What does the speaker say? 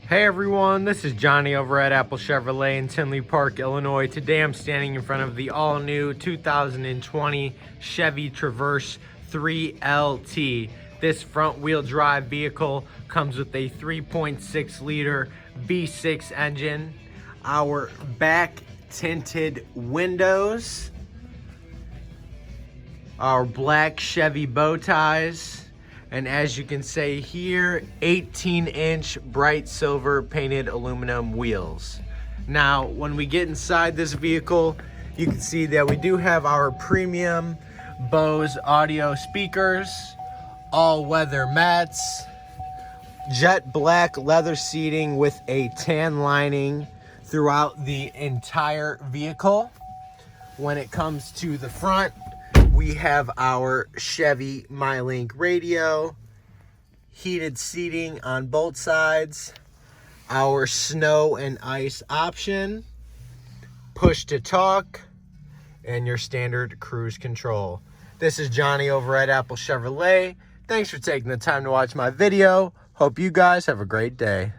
Hey everyone, this is Johnny over at Apple Chevrolet in Tinley Park, Illinois. Today I'm standing in front of the all-new 2020 Chevy Traverse 3LT. This front-wheel drive vehicle comes with a 3.6 liter V6 engine. Our back tinted windows, our black Chevy bow ties, and as you can see here, 18-inch bright silver painted aluminum wheels. Now, when we get inside this vehicle, you can see that we do have our premium Bose audio speakers, all-weather mats, jet black leather seating with a tan lining throughout the entire vehicle. When it comes to the front, we have our Chevy MyLink radio, heated seating on both sides, our snow and ice option, push to talk, and your standard cruise control. This is Johnny over at Apple Chevrolet. Thanks for taking the time to watch my video. Hope you guys have a great day.